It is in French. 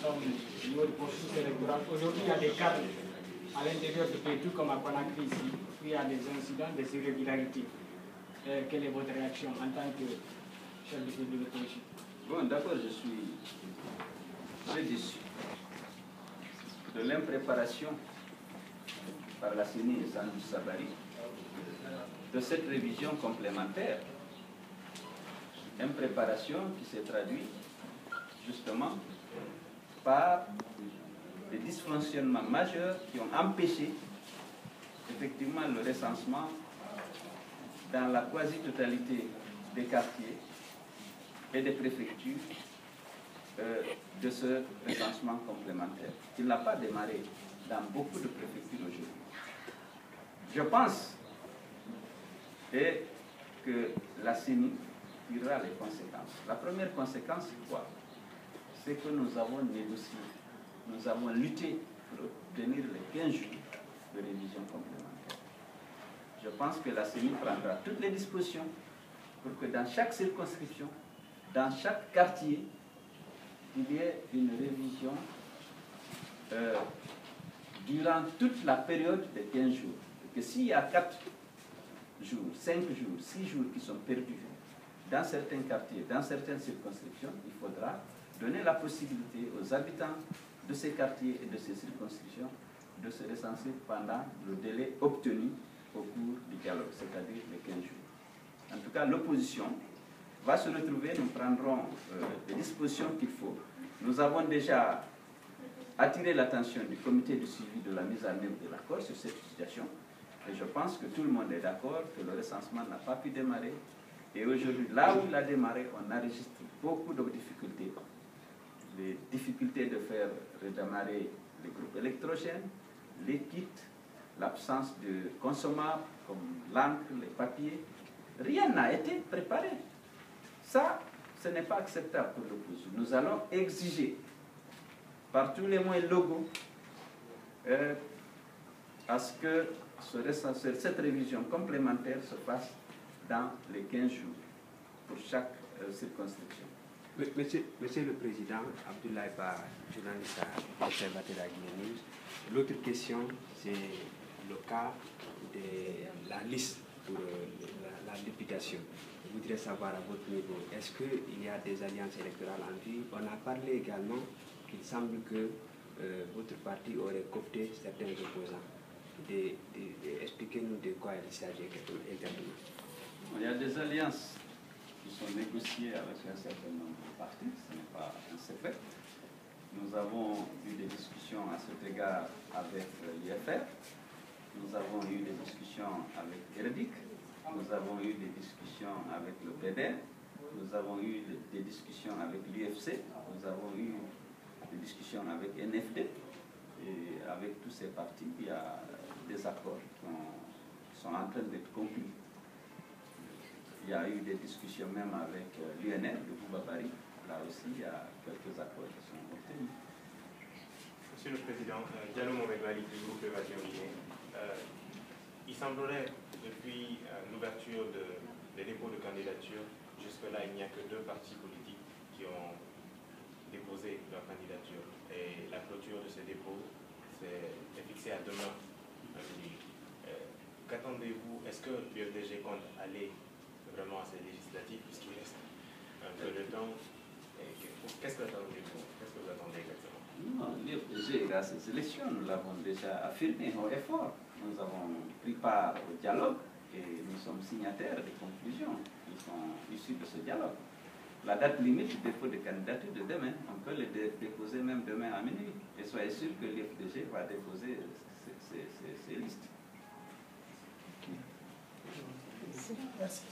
sommes au niveau du processus électoral. Aujourd'hui, il y a des cadres à l'intérieur du pays, tout comme à Conakry ici, où il y a des incidents, des irrégularités. Quelle est votre réaction en tant que chef de file de l'opposition? Bon, d'abord, je suis très déçu de l'impréparation par la CENI et Sandou Sabari de cette révision complémentaire. Impréparation qui s'est traduite justement par des dysfonctionnements majeurs qui ont empêché effectivement le recensement dans la quasi-totalité des quartiers et des préfectures de ce recensement complémentaire. Il n'a pas démarré dans beaucoup de préfectures aujourd'hui. Je pense que la CENI tirera les conséquences. La première conséquence, c'est quoi? C'est que nous avons négocié, nous avons lutté pour obtenir les 15 jours de révision complémentaire. Je pense que la CENI prendra toutes les dispositions pour que dans chaque circonscription, dans chaque quartier, il y ait une révision durant toute la période de 15 jours. Et que s'il y a 4 jours, 5 jours, 6 jours qui sont perdus dans certains quartiers, dans certaines circonscriptions, il faudra donner la possibilité aux habitants de ces quartiers et de ces circonscriptions de se recenser pendant le délai obtenu au cours du dialogue, c'est-à-dire les 15 jours. En tout cas, l'opposition va se retrouver, nous prendrons les dispositions qu'il faut. Nous avons déjà attiré l'attention du comité de suivi de la mise en œuvre de l'accord sur cette situation. Et je pense que tout le monde est d'accord que le recensement n'a pas pu démarrer. Et aujourd'hui, là où il a démarré, on enregistre beaucoup de difficultés. Les difficultés de faire redémarrer les groupes électrogènes, les kits, l'absence de consommables comme l'encre, les papiers. Rien n'a été préparé. Ça, ce n'est pas acceptable pour l'opposition. Nous allons exiger par tous les moyens légaux à ce que cette révision complémentaire se fasse dans les 15 jours pour chaque circonscription. Monsieur le Président, Abdoulaye Ba, journaliste à Observateur à Guinée News. L'autre question, c'est le cas de la liste pour la députation. Je voudrais savoir à votre niveau, est-ce qu'il y a des alliances électorales en vue? On a parlé également qu'il semble que votre parti aurait coopté certains opposants. Expliquez-nous de quoi il s'agit exactement. Il y a des alliances qui sont négociées avec un certain nombre de partis, ce n'est pas un secret. Nous avons eu des discussions à cet égard avec l'IFR, nous avons eu des discussions avec ERDIC, nous avons eu des discussions avec le PD, nous avons eu des discussions avec l'UFC, nous avons eu des discussions avec NFD, et avec tous ces partis, il y a des accords qui sont en train d'être conclus. Il y a eu des discussions même avec l'UNR de Boubabari. Là aussi, il y a quelques accords qui sont obtenus. Monsieur le Président, Diallo Mohamed Malik du groupe Évasion Guinée. Il semblerait, depuis l'ouverture des dépôts de candidature, jusque-là, il n'y a que 2 partis politiques qui ont déposé leur candidature. Et la clôture de ces dépôts est fixée à demain. Qu'attendez-vous? Est-ce que l'UFDG compte aller vraiment à ces législatives, puisqu'il reste un peu de temps? Qu'est-ce que vous attendez exactement? Non, l'UFDG ira à ces élections, nous l'avons déjà affirmé haut et fort. Nous avons pris part au dialogue et nous sommes signataires des conclusions qui sont issues de ce dialogue. La date limite du dépôt de candidature de demain, on peut le déposer même demain à minuit. Et soyez sûr que l'UFDG va déposer ces listes. Merci.